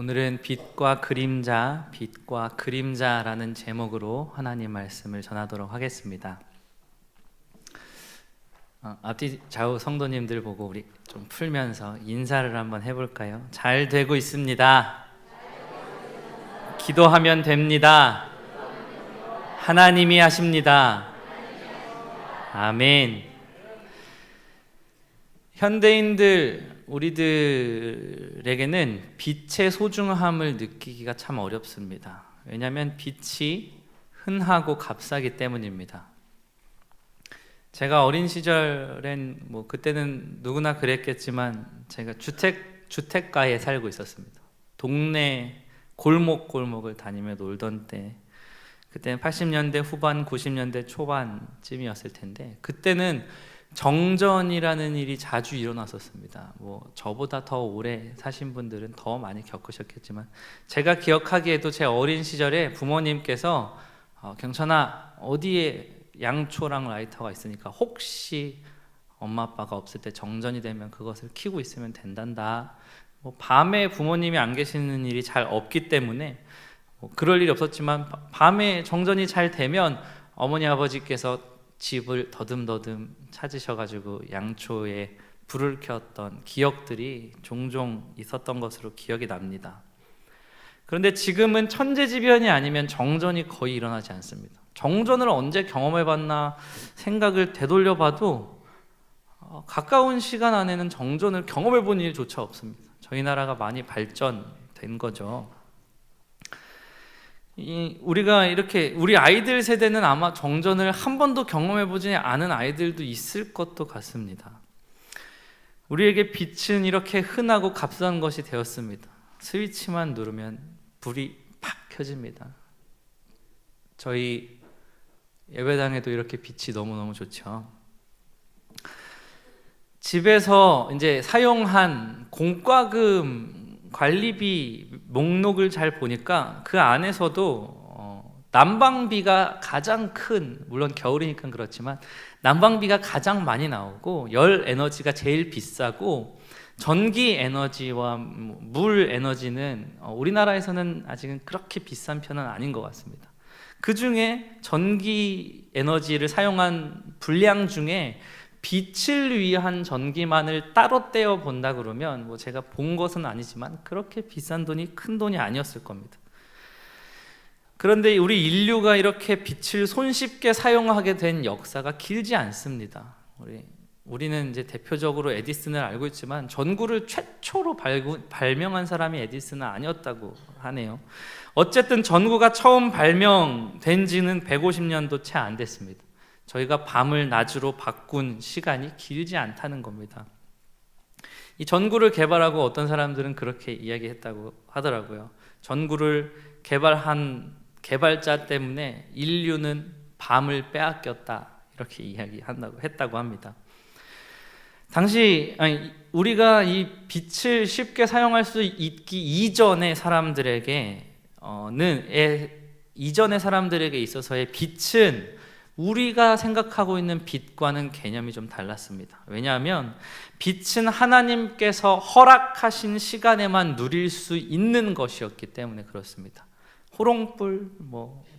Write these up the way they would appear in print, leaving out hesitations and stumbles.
오늘은 빛과 그림자라는 제목으로 하나님 말씀을 전하도록 하겠습니다. 앞뒤 좌우 성도님들 보고 우리 좀 풀면서 인사를 한번 해볼까요? 잘 되고 있습니다. 기도하면 됩니다. 하나님이 하십니다. 아멘. 현대인들 우리들에게는 빛의 소중함을 느끼기가 참 어렵습니다. 왜냐하면 빛이 흔하고 값싸기 때문입니다. 제가 어린 시절엔 그때는 누구나 그랬겠지만 제가 주택가에 살고 있었습니다. 동네 골목골목을 다니며 놀던 때, 그때는 80년대 후반 90년대 초반쯤이었을 텐데, 그때는 정전이라는 일이 자주 일어났었습니다. 저보다 더 오래 사신 분들은 더 많이 겪으셨겠지만, 제가 기억하기에도 제 어린 시절에 부모님께서 경천아, 어디에 양초랑 라이터가 있으니까 혹시 엄마 아빠가 없을 때 정전이 되면 그것을 켜고 있으면 된단다. 밤에 부모님이 안 계시는 일이 잘 없기 때문에 그럴 일이 없었지만, 밤에 정전이 잘 되면 어머니 아버지께서 집을 더듬더듬 찾으셔가지고 양초에 불을 켰던 기억들이 종종 있었던 것으로 기억이 납니다. 그런데 지금은 천재지변이 아니면 정전이 거의 일어나지 않습니다. 정전을 언제 경험해봤나 생각을 되돌려봐도 가까운 시간 안에는 정전을 경험해본 일조차 없습니다. 저희 나라가 많이 발전된 거죠. 우리가 이렇게, 우리 아이들 세대는 아마 정전을 한 번도 경험해보지 않은 아이들도 있을 것도 같습니다. 우리에게 빛은 이렇게 흔하고 값싼 것이 되었습니다. 스위치만 누르면 불이 팍 켜집니다. 저희 예배당에도 이렇게 빛이 너무너무 좋죠. 집에서 이제 사용한 공과금 관리비 목록을 잘 보니까 그 안에서도 난방비가 가장 큰, 물론 겨울이니까 그렇지만 난방비가 가장 많이 나오고, 열 에너지가 제일 비싸고, 전기 에너지와 물 에너지는 우리나라에서는 아직은 그렇게 비싼 편은 아닌 것 같습니다. 그 중에 전기 에너지를 사용한 분량 중에 빛을 위한 전기만을 따로 떼어 본다 그러면 제가 본 것은 아니지만 그렇게 비싼 돈이 큰 돈이 아니었을 겁니다. 그런데 우리 인류가 이렇게 빛을 손쉽게 사용하게 된 역사가 길지 않습니다. 우리는 이제 대표적으로 에디슨을 알고 있지만 전구를 최초로 발명한 사람이 에디슨은 아니었다고 하네요. 어쨌든 전구가 처음 발명된 지는 150년도 채 안 됐습니다. 저희가 밤을 낮으로 바꾼 시간이 길지 않다는 겁니다. 이 전구를 개발하고 어떤 사람들은 그렇게 이야기했다고 하더라고요. 전구를 개발한 개발자 때문에 인류는 밤을 빼앗겼다, 이렇게 이야기했다고 합니다. 우리가 이 빛을 쉽게 사용할 수 있기 이전의 사람들에게 있어서의 빛은 우리가 생각하고 있는 빛과는 개념이 좀 달랐습니다. 왜냐하면 빛은 하나님께서 허락하신 시간에만 누릴 수 있는 것이었기 때문에 그렇습니다. 호롱불,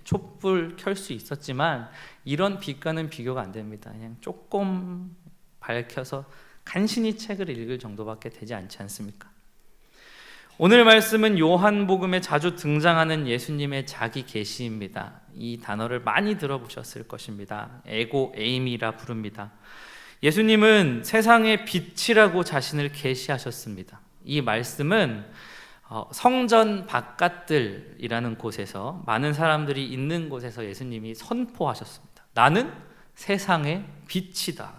촛불 켤 수 있었지만 이런 빛과는 비교가 안 됩니다. 그냥 조금 밝혀서 간신히 책을 읽을 정도밖에 되지 않지 않습니까? 오늘 말씀은 요한복음에 자주 등장하는 예수님의 자기 계시입니다. 이 단어를 많이 들어보셨을 것입니다. 에고 에이미라 부릅니다. 예수님은 세상의 빛이라고 자신을 계시하셨습니다. 이 말씀은 성전 바깥들이라는 곳에서, 많은 사람들이 있는 곳에서 예수님이 선포하셨습니다. 나는 세상의 빛이다.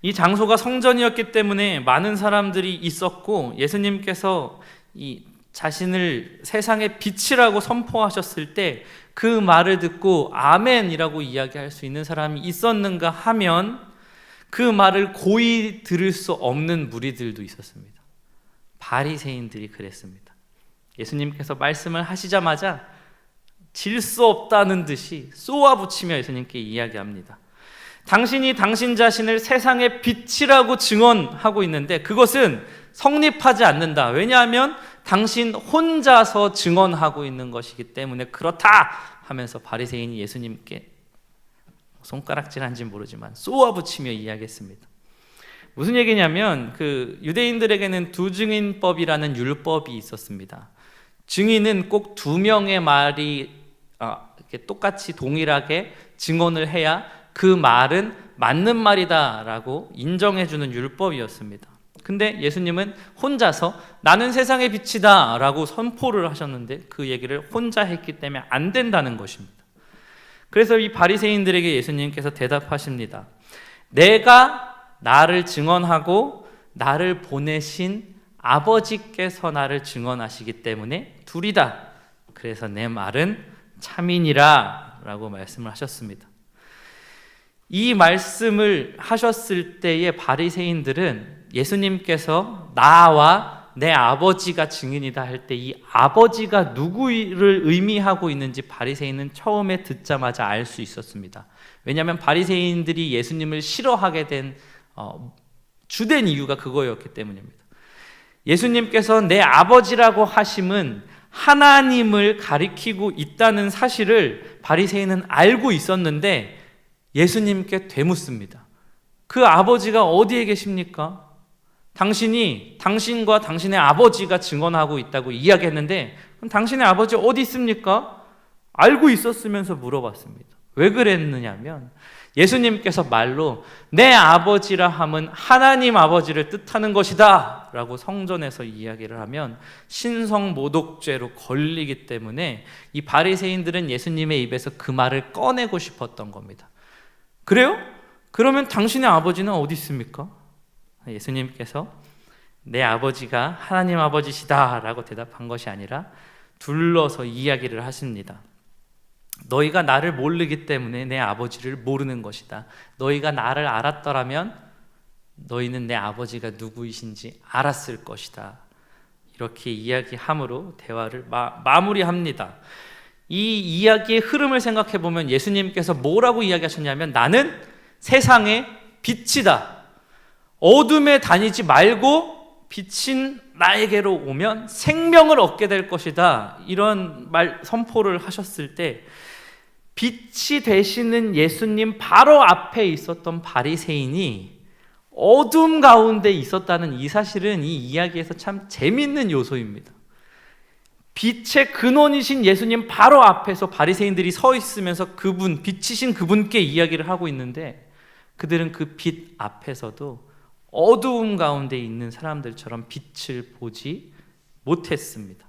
이 장소가 성전이었기 때문에 많은 사람들이 있었고, 예수님께서 이 자신을 세상의 빛이라고 선포하셨을 때 그 말을 듣고 아멘이라고 이야기할 수 있는 사람이 있었는가 하면, 그 말을 고이 들을 수 없는 무리들도 있었습니다. 바리새인들이 그랬습니다. 예수님께서 말씀을 하시자마자 질 수 없다는 듯이 쏘아붙이며 예수님께 이야기합니다. 당신이 당신 자신을 세상의 빛이라고 증언하고 있는데 그것은 성립하지 않는다. 왜냐하면 당신 혼자서 증언하고 있는 것이기 때문에 그렇다 하면서 바리새인이 예수님께 손가락질한지 모르지만 쏘아붙이며 이야기했습니다. 무슨 얘기냐면 그 유대인들에게는 두 증인법이라는 율법이 있었습니다. 증인은 꼭 두 명의 말이 이렇게 똑같이 동일하게 증언을 해야 그 말은 맞는 말이다라고 인정해주는 율법이었습니다. 근데 예수님은 혼자서 나는 세상의 빛이다 라고 선포를 하셨는데 그 얘기를 혼자 했기 때문에 안 된다는 것입니다. 그래서 이 바리새인들에게 예수님께서 대답하십니다. 내가 나를 증언하고 나를 보내신 아버지께서 나를 증언하시기 때문에 둘이다. 그래서 내 말은 참이니라 라고 말씀을 하셨습니다. 이 말씀을 하셨을 때의 바리새인들은 예수님께서 나와 내 아버지가 증인이다 할 때 이 아버지가 누구를 의미하고 있는지 바리새인은 처음에 듣자마자 알 수 있었습니다. 왜냐하면 바리새인들이 예수님을 싫어하게 된 주된 이유가 그거였기 때문입니다. 예수님께서 내 아버지라고 하심은 하나님을 가리키고 있다는 사실을 바리새인은 알고 있었는데 예수님께 되묻습니다. 그 아버지가 어디에 계십니까? 당신이 당신과 당신의 아버지가 증언하고 있다고 이야기했는데 그럼 당신의 아버지 어디 있습니까? 알고 있었으면서 물어봤습니다. 왜 그랬느냐면 예수님께서 말로 내 아버지라 함은 하나님 아버지를 뜻하는 것이다 라고 성전에서 이야기를 하면 신성모독죄로 걸리기 때문에 이 바리새인들은 예수님의 입에서 그 말을 꺼내고 싶었던 겁니다. 그래요? 그러면 당신의 아버지는 어디 있습니까? 예수님께서 내 아버지가 하나님 아버지시다 라고 대답한 것이 아니라 둘러서 이야기를 하십니다. 너희가 나를 모르기 때문에 내 아버지를 모르는 것이다. 너희가 나를 알았더라면 너희는 내 아버지가 누구이신지 알았을 것이다. 이렇게 이야기함으로 대화를 마무리합니다. 이 이야기의 흐름을 생각해 보면 예수님께서 뭐라고 이야기하셨냐면 나는 세상의 빛이다. 어둠에 다니지 말고 빛인 나에게로 오면 생명을 얻게 될 것이다. 이런 선포를 하셨을 때 빛이 되시는 예수님 바로 앞에 있었던 바리새인이 어둠 가운데 있었다는 이 사실은 이 이야기에서 참 재밌는 요소입니다. 빛의 근원이신 예수님 바로 앞에서 바리새인들이 서 있으면서 그분, 빛이신 그분께 이야기를 하고 있는데 그들은 그 빛 앞에서도 어두움 가운데 있는 사람들처럼 빛을 보지 못했습니다.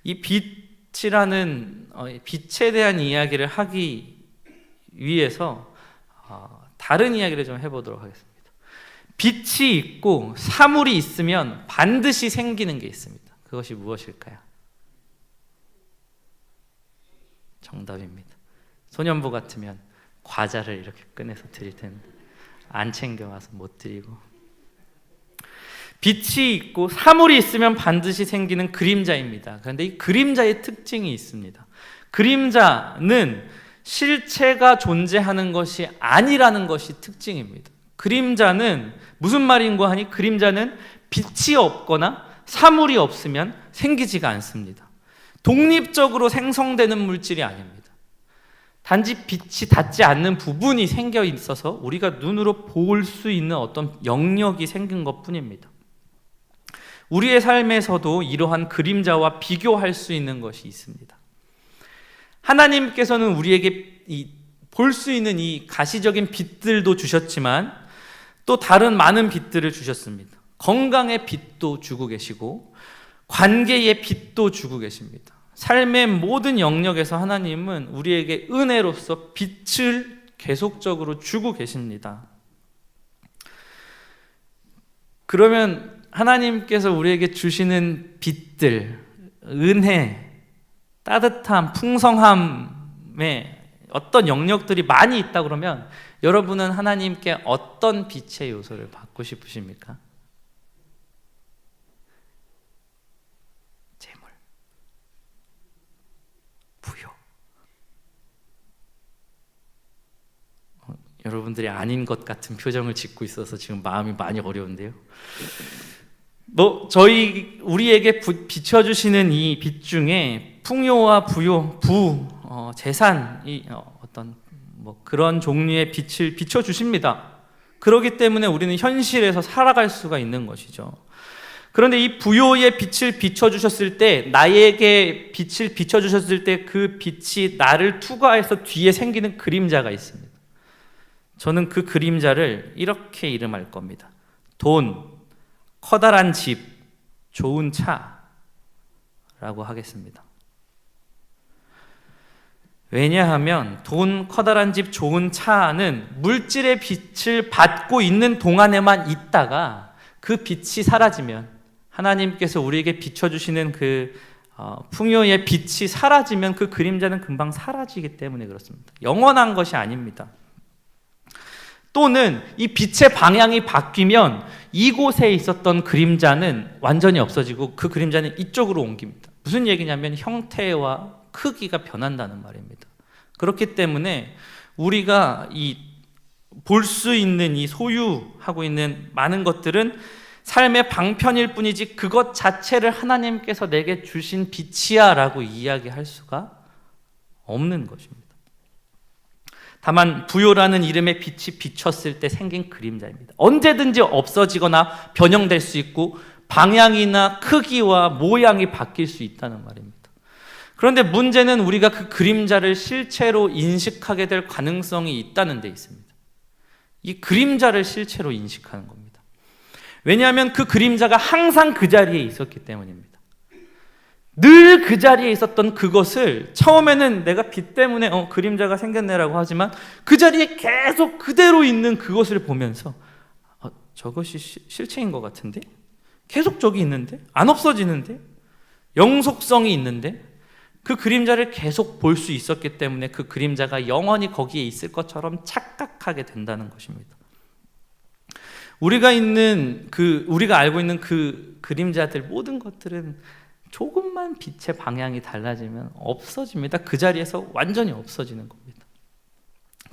이 빛이라는 빛에 대한 이야기를 하기 위해서 다른 이야기를 좀 해보도록 하겠습니다. 빛이 있고 사물이 있으면 반드시 생기는 게 있습니다. 그것이 무엇일까요? 정답입니다. 소년부 같으면 과자를 이렇게 꺼내서 드릴 텐데 안 챙겨와서 못 드리고, 빛이 있고 사물이 있으면 반드시 생기는 그림자입니다. 그런데 이 그림자의 특징이 있습니다. 그림자는 실체가 존재하는 것이 아니라는 것이 특징입니다. 그림자는 무슨 말인고 하니 그림자는 빛이 없거나 사물이 없으면 생기지가 않습니다. 독립적으로 생성되는 물질이 아닙니다. 단지 빛이 닿지 않는 부분이 생겨 있어서 우리가 눈으로 볼 수 있는 어떤 영역이 생긴 것뿐입니다. 우리의 삶에서도 이러한 그림자와 비교할 수 있는 것이 있습니다. 하나님께서는 우리에게 볼 수 있는 이 가시적인 빛들도 주셨지만 또 다른 많은 빛들을 주셨습니다. 건강의 빛도 주고 계시고 관계의 빛도 주고 계십니다. 삶의 모든 영역에서 하나님은 우리에게 은혜로서 빛을 계속적으로 주고 계십니다. 그러면 하나님께서 우리에게 주시는 빛들, 은혜, 따뜻함, 풍성함의 어떤 영역들이 많이 있다 그러면 여러분은 하나님께 어떤 빛의 요소를 받고 싶으십니까? 재물, 부여. 여러분들이 아닌 것 같은 표정을 짓고 있어서 지금 마음이 많이 어려운데요. 우리에게 비춰주시는 이 빛 중에 풍요와 부요, 재산, 어떤 그런 종류의 빛을 비춰주십니다. 그렇기 때문에 우리는 현실에서 살아갈 수가 있는 것이죠. 그런데 이 부요의 빛을 비춰주셨을 때, 나에게 빛을 비춰주셨을 때 그 빛이 나를 투과해서 뒤에 생기는 그림자가 있습니다. 저는 그 그림자를 이렇게 이름할 겁니다. 돈, 커다란 집, 좋은 차라고 하겠습니다. 왜냐하면 돈, 커다란 집, 좋은 차는 물질의 빛을 받고 있는 동안에만 있다가 그 빛이 사라지면, 하나님께서 우리에게 비춰주시는 그 풍요의 빛이 사라지면 그 그림자는 금방 사라지기 때문에 그렇습니다. 영원한 것이 아닙니다. 또는 이 빛의 방향이 바뀌면 이곳에 있었던 그림자는 완전히 없어지고 그 그림자는 이쪽으로 옮깁니다. 무슨 얘기냐면 형태와 크기가 변한다는 말입니다. 그렇기 때문에 우리가 볼 수 있는 이 소유하고 있는 많은 것들은 삶의 방편일 뿐이지 그것 자체를 하나님께서 내게 주신 빛이야 라고 이야기할 수가 없는 것입니다. 다만 부요라는 이름의 빛이 비쳤을 때 생긴 그림자입니다. 언제든지 없어지거나 변형될 수 있고 방향이나 크기와 모양이 바뀔 수 있다는 말입니다. 그런데 문제는 우리가 그 그림자를 실체로 인식하게 될 가능성이 있다는 데 있습니다. 이 그림자를 실체로 인식하는 겁니다. 왜냐하면 그 그림자가 항상 그 자리에 있었기 때문입니다. 늘 그 자리에 있었던 그것을 처음에는 내가 빛 때문에 그림자가 생겼네라고 하지만 그 자리에 계속 그대로 있는 그것을 보면서 저것이 실체인 것 같은데? 계속 저기 있는데? 안 없어지는데? 영속성이 있는데? 그 그림자를 계속 볼 수 있었기 때문에 그 그림자가 영원히 거기에 있을 것처럼 착각하게 된다는 것입니다. 우리가 알고 있는 그 그림자들 모든 것들은 조금만 빛의 방향이 달라지면 없어집니다. 그 자리에서 완전히 없어지는 겁니다.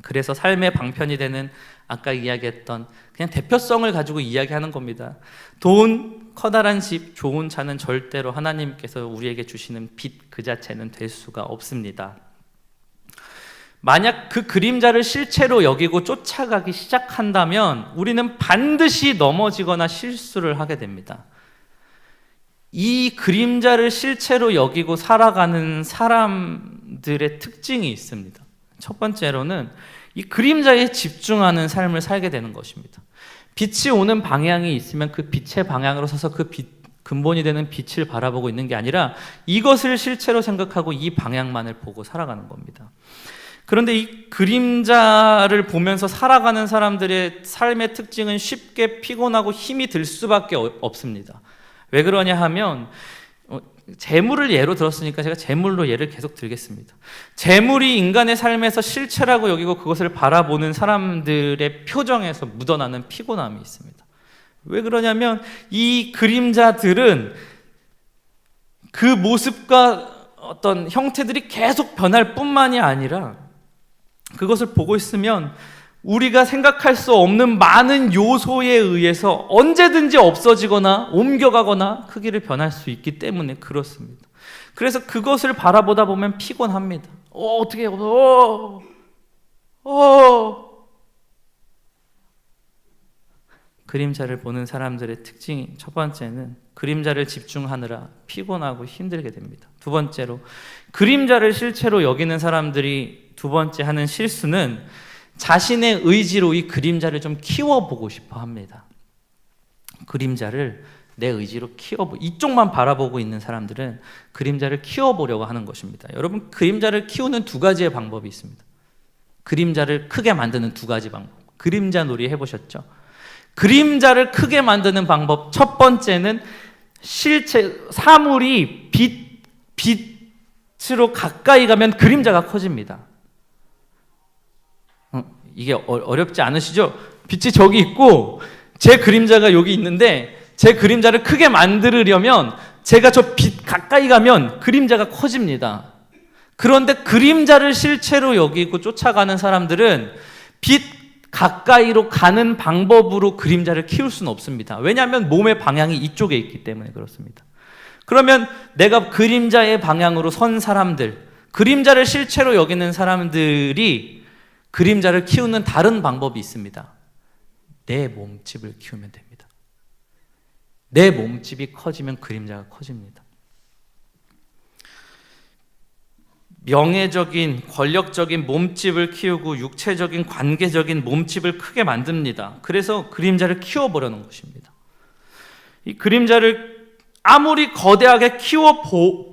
그래서 삶의 방편이 되는 아까 이야기했던 그냥 대표성을 가지고 이야기하는 겁니다. 돈, 커다란 집, 좋은 차는 절대로 하나님께서 우리에게 주시는 빛 그 자체는 될 수가 없습니다. 만약 그 그림자를 실체로 여기고 쫓아가기 시작한다면 우리는 반드시 넘어지거나 실수를 하게 됩니다. 이 그림자를 실체로 여기고 살아가는 사람들의 특징이 있습니다. 첫 번째로는 이 그림자에 집중하는 삶을 살게 되는 것입니다. 빛이 오는 방향이 있으면 그 빛의 방향으로 서서 그 근본이 되는 빛을 바라보고 있는 게 아니라 이것을 실체로 생각하고 이 방향만을 보고 살아가는 겁니다. 그런데 이 그림자를 보면서 살아가는 사람들의 삶의 특징은 쉽게 피곤하고 힘이 들 수밖에 없습니다. 왜 그러냐 하면 재물을 예로 들었으니까 제가 재물로 예를 계속 들겠습니다. 재물이 인간의 삶에서 실체라고 여기고 그것을 바라보는 사람들의 표정에서 묻어나는 피곤함이 있습니다. 왜 그러냐면 이 그림자들은 그 모습과 어떤 형태들이 계속 변할 뿐만이 아니라 그것을 보고 있으면 우리가 생각할 수 없는 많은 요소에 의해서 언제든지 없어지거나 옮겨가거나 크기를 변할 수 있기 때문에 그렇습니다. 그래서 그것을 바라보다 보면 피곤합니다. 어떻게 그림자를 보는 사람들의 특징이 첫 번째는 그림자를 집중하느라 피곤하고 힘들게 됩니다. 두 번째로 그림자를 실체로 여기는 사람들이 두 번째 하는 실수는 자신의 의지로 이 그림자를 좀 키워보고 싶어 합니다. 그림자를 내 의지로 이쪽만 바라보고 있는 사람들은 그림자를 키워보려고 하는 것입니다. 여러분, 그림자를 키우는 두 가지의 방법이 있습니다. 그림자를 크게 만드는 두 가지 방법. 그림자 놀이 해보셨죠? 그림자를 크게 만드는 방법 첫 번째는 사물이 빛으로 가까이 가면 그림자가 커집니다. 이게 어렵지 않으시죠? 빛이 저기 있고 제 그림자가 여기 있는데 제 그림자를 크게 만들려면 제가 저 빛 가까이 가면 그림자가 커집니다. 그런데 그림자를 실체로 여기고 쫓아가는 사람들은 빛 가까이로 가는 방법으로 그림자를 키울 수는 없습니다. 왜냐하면 몸의 방향이 이쪽에 있기 때문에 그렇습니다. 그러면 내가 그림자의 방향으로 선 사람들, 그림자를 실체로 여기는 사람들이 그림자를 키우는 다른 방법이 있습니다. 내 몸집을 키우면 됩니다. 내 몸집이 커지면 그림자가 커집니다. 명예적인, 권력적인 몸집을 키우고 육체적인, 관계적인 몸집을 크게 만듭니다. 그래서 그림자를 키워보려는 것입니다. 이 그림자를 아무리 거대하게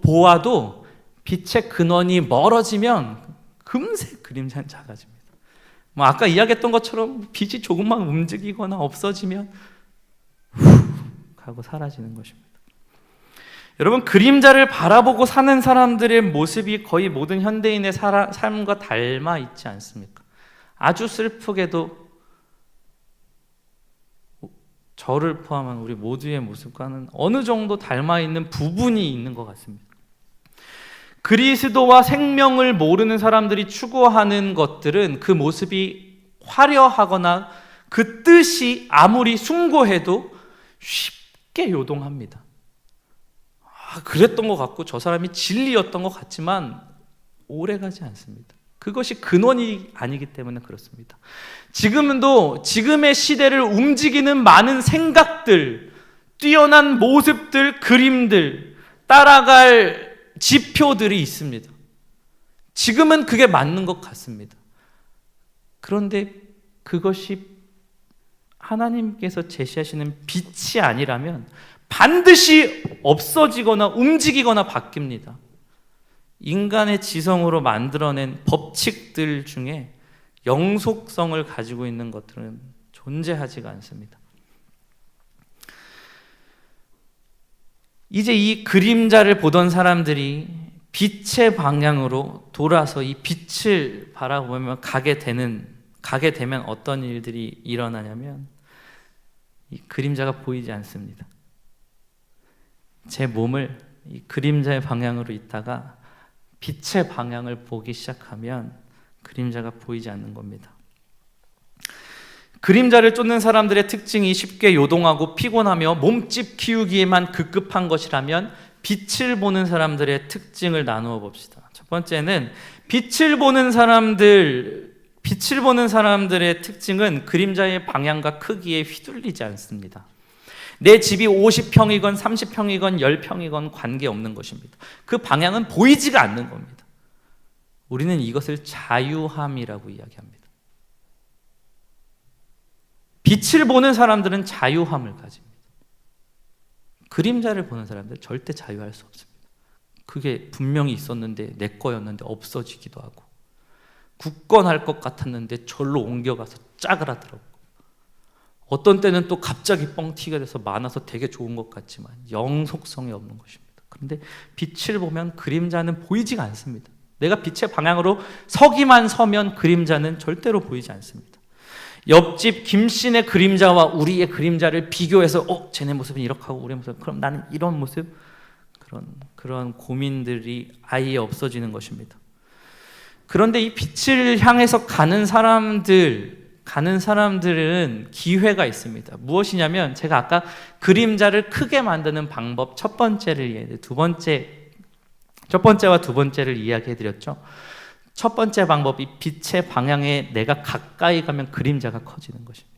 보아도 빛의 근원이 멀어지면 금세 그림자는 작아집니다. 아까 이야기했던 것처럼 빛이 조금만 움직이거나 없어지면 후 하고 사라지는 것입니다. 여러분, 그림자를 바라보고 사는 사람들의 모습이 거의 모든 현대인의 삶과 닮아 있지 않습니까? 아주 슬프게도 저를 포함한 우리 모두의 모습과는 어느 정도 닮아 있는 부분이 있는 것 같습니다. 그리스도와 생명을 모르는 사람들이 추구하는 것들은 그 모습이 화려하거나 그 뜻이 아무리 숭고해도 쉽게 요동합니다. 그랬던 것 같고 저 사람이 진리였던 것 같지만 오래가지 않습니다. 그것이 근원이 아니기 때문에 그렇습니다. 지금도 지금의 시대를 움직이는 많은 생각들, 뛰어난 모습들, 그림들, 따라갈 지표들이 있습니다. 지금은 그게 맞는 것 같습니다. 그런데 그것이 하나님께서 제시하시는 빛이 아니라면 반드시 없어지거나 움직이거나 바뀝니다. 인간의 지성으로 만들어낸 법칙들 중에 영속성을 가지고 있는 것들은 존재하지가 않습니다. 이제 이 그림자를 보던 사람들이 빛의 방향으로 돌아서 이 빛을 바라보며 가게 되면 어떤 일들이 일어나냐면 이 그림자가 보이지 않습니다. 제 몸을 이 그림자의 방향으로 있다가 빛의 방향을 보기 시작하면 그림자가 보이지 않는 겁니다. 그림자를 쫓는 사람들의 특징이 쉽게 요동하고 피곤하며 몸집 키우기에만 급급한 것이라면 빛을 보는 사람들의 특징을 나누어 봅시다. 첫 번째는 빛을 보는 사람들의 특징은 그림자의 방향과 크기에 휘둘리지 않습니다. 내 집이 50평이건 30평이건 10평이건 관계없는 것입니다. 그 방향은 보이지가 않는 겁니다. 우리는 이것을 자유함이라고 이야기합니다. 빛을 보는 사람들은 자유함을 가집니다. 그림자를 보는 사람들은 절대 자유할 수 없습니다. 그게 분명히 있었는데 내 거였는데 없어지기도 하고, 굳건할 것 같았는데 절로 옮겨가서 짜그라들었고, 어떤 때는 또 갑자기 뻥 튀게 돼서 많아서 되게 좋은 것 같지만 영속성이 없는 것입니다. 그런데 빛을 보면 그림자는 보이지가 않습니다. 내가 빛의 방향으로 서기만 서면 그림자는 절대로 보이지 않습니다. 옆집 김씨의 그림자와 우리의 그림자를 비교해서 쟤네 모습은 이렇게 하고 우리의 모습은 그럼 나는 이런 모습, 그런 고민들이 아예 없어지는 것입니다. 그런데 이 빛을 향해서 가는 사람들은 기회가 있습니다. 무엇이냐면 제가 아까 그림자를 크게 만드는 방법 첫 번째와 두 번째를 이야기해 드렸죠. 첫 번째 방법이 빛의 방향에 내가 가까이 가면 그림자가 커지는 것입니다.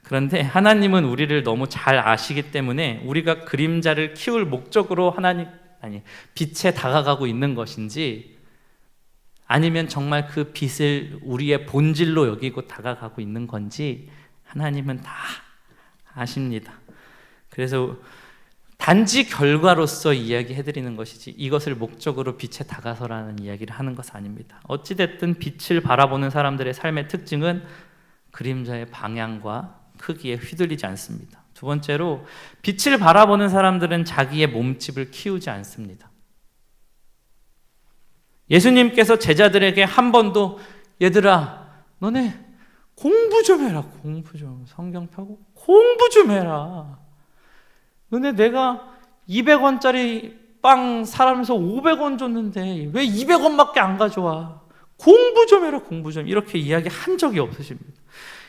그런데 하나님은 우리를 너무 잘 아시기 때문에 우리가 그림자를 키울 목적으로 빛에 다가가고 있는 것인지, 아니면 정말 그 빛을 우리의 본질로 여기고 다가가고 있는 건지 하나님은 다 아십니다. 그래서 단지 결과로서 이야기해드리는 것이지 이것을 목적으로 빛에 다가서라는 이야기를 하는 것은 아닙니다. 어찌됐든 빛을 바라보는 사람들의 삶의 특징은 그림자의 방향과 크기에 휘둘리지 않습니다. 두 번째로, 빛을 바라보는 사람들은 자기의 몸집을 키우지 않습니다. 예수님께서 제자들에게 한 번도 얘들아 너네 공부 좀 해라, 성경 펴고 공부 좀 해라. 너네 내가 200원짜리 빵 사람에서 500원 줬는데 왜 200원밖에 안 가져와? 공부 좀 해라, 공부 좀. 이렇게 이야기한 적이 없으십니다.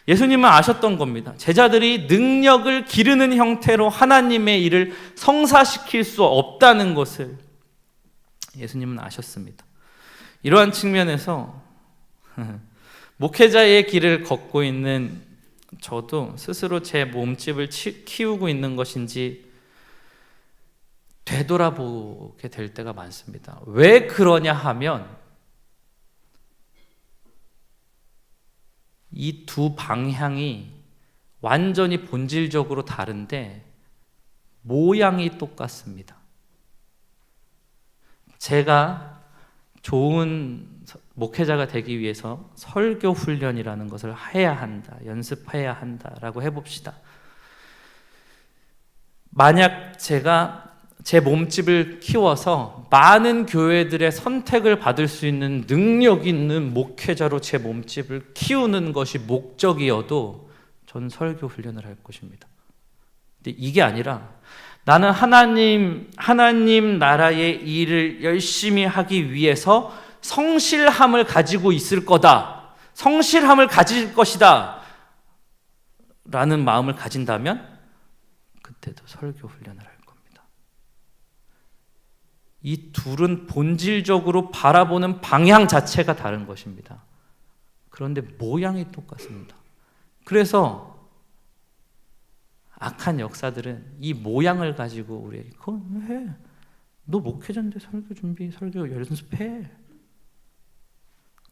예수님은 아셨던 겁니다. 제자들이 능력을 기르는 형태로 하나님의 일을 성사시킬 수 없다는 것을 예수님은 아셨습니다. 이러한 측면에서 목회자의 길을 걷고 있는 저도 스스로 제 몸집을 키우고 있는 것인지 되돌아보게 될 때가 많습니다. 왜 그러냐 하면 이 두 방향이 완전히 본질적으로 다른데 모양이 똑같습니다. 제가 좋은 목회자가 되기 위해서 설교 훈련이라는 것을 해야 한다, 연습해야 한다라고 해봅시다. 만약 제가 제 몸집을 키워서 많은 교회들의 선택을 받을 수 있는 능력 있는 목회자로 제 몸집을 키우는 것이 목적이어도 저는 설교 훈련을 할 것입니다. 근데 이게 아니라 나는 하나님 나라의 일을 열심히 하기 위해서 성실함을 가지고 있을 거다, 성실함을 가질 것이다 라는 마음을 가진다면 그때도 설교 훈련을 할 겁니다. 이 둘은 본질적으로 바라보는 방향 자체가 다른 것입니다. 그런데 모양이 똑같습니다. 그래서 악한 역사들은 이 모양을 가지고 우리에게 그거 해, 너 목회자인데 설교 준비, 설교 연습해,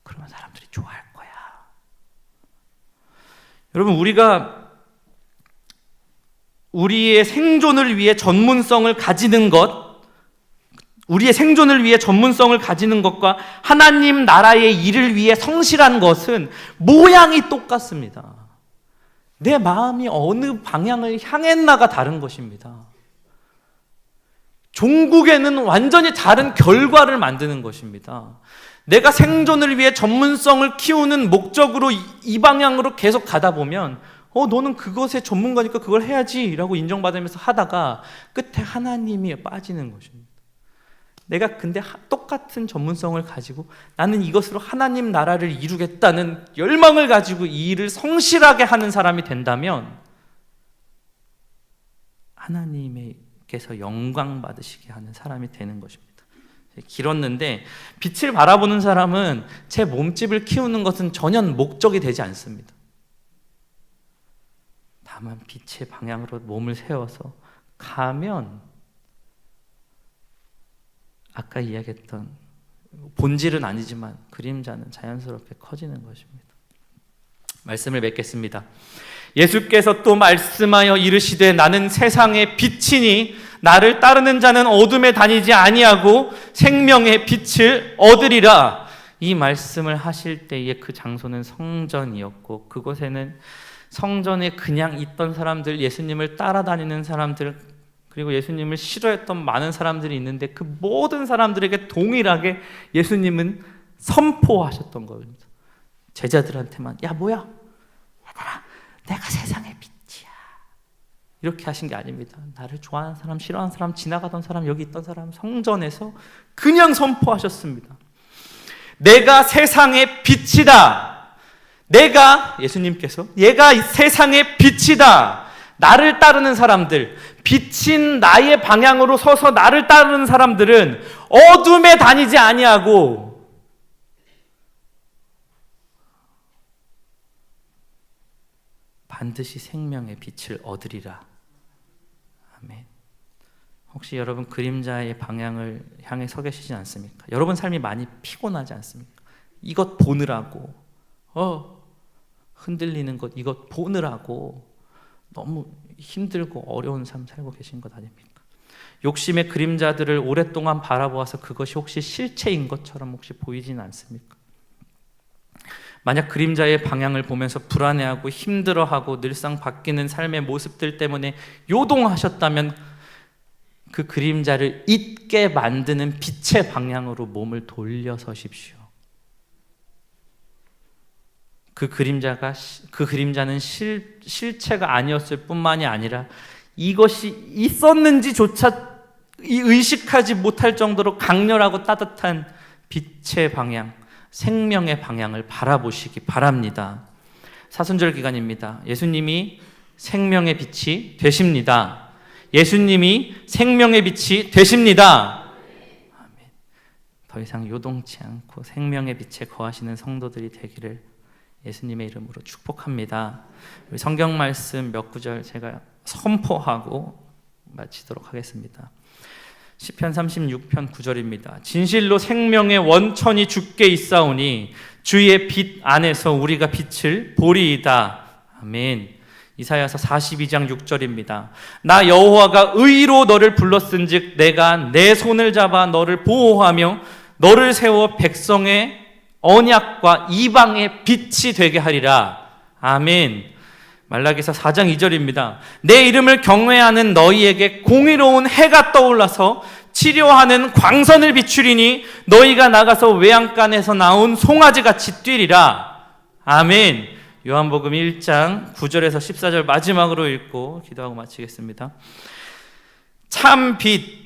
그러면 사람들이 좋아할 거야. 여러분, 우리가 우리의 생존을 위해 전문성을 가지는 것, 우리의 생존을 위해 전문성을 가지는 것과 하나님 나라의 일을 위해 성실한 것은 모양이 똑같습니다. 내 마음이 어느 방향을 향했나가 다른 것입니다. 종국에는 완전히 다른 결과를 만드는 것입니다. 내가 생존을 위해 전문성을 키우는 목적으로 이 방향으로 계속 가다 보면 너는 그것의 전문가니까 그걸 해야지 라고 인정받으면서 하다가 끝에 하나님이 빠지는 것입니다. 내가 근데 똑같은 전문성을 가지고 나는 이것으로 하나님 나라를 이루겠다는 열망을 가지고 이 일을 성실하게 하는 사람이 된다면 하나님께서 영광 받으시게 하는 사람이 되는 것입니다. 길었는데 빛을 바라보는 사람은 제 몸집을 키우는 것은 전혀 목적이 되지 않습니다. 다만 빛의 방향으로 몸을 세워서 가면 아까 이야기했던 본질은 아니지만 그림자는 자연스럽게 커지는 것입니다. 말씀을 맺겠습니다. 예수께서 또 말씀하여 이르시되 나는 세상의 빛이니 나를 따르는 자는 어둠에 다니지 아니하고 생명의 빛을 얻으리라. 이 말씀을 하실 때에 그 장소는 성전이었고 그곳에는 성전에 그냥 있던 사람들, 예수님을 따라다니는 사람들, 그리고 예수님을 싫어했던 많은 사람들이 있는데 그 모든 사람들에게 동일하게 예수님은 선포하셨던 겁니다. 제자들한테만 야 뭐야? 얘들아 내가 세상의 빛이야. 이렇게 하신 게 아닙니다. 나를 좋아하는 사람, 싫어하는 사람, 지나가던 사람, 여기 있던 사람 성전에서 그냥 선포하셨습니다. 내가 세상의 빛이다. 예수님께서 얘가 세상의 빛이다. 나를 따르는 사람들, 빛인 나의 방향으로 서서 나를 따르는 사람들은 어둠에 다니지 아니하고 반드시 생명의 빛을 얻으리라. 아멘. 혹시 여러분 그림자의 방향을 향해 서 계시지 않습니까? 여러분 삶이 많이 피곤하지 않습니까? 이것 보느라고 흔들리는 것 이것 보느라고 너무 힘들고 어려운 삶 살고 계신 것 아닙니까? 욕심의 그림자들을 오랫동안 바라보아서 그것이 혹시 실체인 것처럼 혹시 보이진 않습니까? 만약 그림자의 방향을 보면서 불안해하고 힘들어하고 늘상 바뀌는 삶의 모습들 때문에 요동하셨다면 그 그림자를 잊게 만드는 빛의 방향으로 몸을 돌려서십시오. 그 그림자는 실체가 아니었을 뿐만이 아니라 이것이 있었는지조차 의식하지 못할 정도로 강렬하고 따뜻한 빛의 방향, 생명의 방향을 바라보시기 바랍니다. 사순절 기간입니다. 예수님이 생명의 빛이 되십니다. 예수님이 생명의 빛이 되십니다. 아멘. 더 이상 요동치 않고 생명의 빛에 거하시는 성도들이 되기를 예수님의 이름으로 축복합니다. 우리 성경 말씀 몇 구절 제가 선포하고 마치도록 하겠습니다. 시편 36편 9절입니다. 진실로 생명의 원천이 주께 있사오니 주의 빛 안에서 우리가 빛을 보리이다. 아멘. 이사야서 42장 6절입니다. 나 여호와가 의로 너를 불렀은즉 내가 내 손을 잡아 너를 보호하며 너를 세워 백성의 언약과 이방의 빛이 되게 하리라. 아멘. 말라기서 4장 2절입니다. 내 이름을 경외하는 너희에게 공의로운 해가 떠올라서 치료하는 광선을 비추리니 너희가 나가서 외양간에서 나온 송아지같이 뛰리라. 아멘. 요한복음 1장 9절에서 14절 마지막으로 읽고 기도하고 마치겠습니다. 참 빛,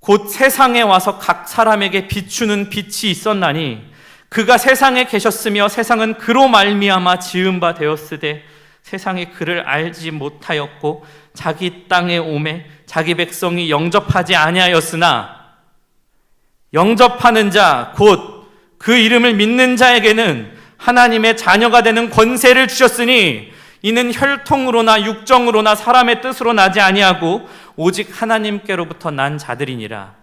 곧 세상에 와서 각 사람에게 비추는 빛이 있었나니 그가 세상에 계셨으며 세상은 그로 말미암아 지은 바 되었으되 세상이 그를 알지 못하였고 자기 땅에 오매 자기 백성이 영접하지 아니하였으나 영접하는 자 곧 그 이름을 믿는 자에게는 하나님의 자녀가 되는 권세를 주셨으니 이는 혈통으로나 육정으로나 사람의 뜻으로 나지 아니하고 오직 하나님께로부터 난 자들이니라.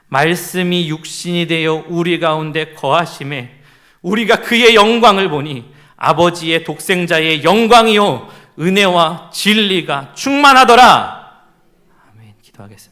말씀이 육신이 되어 우리 가운데 거하심에 우리가 그의 영광을 보니 아버지의 독생자의 영광이요 은혜와 진리가 충만하더라. 아멘. 기도하겠습니다.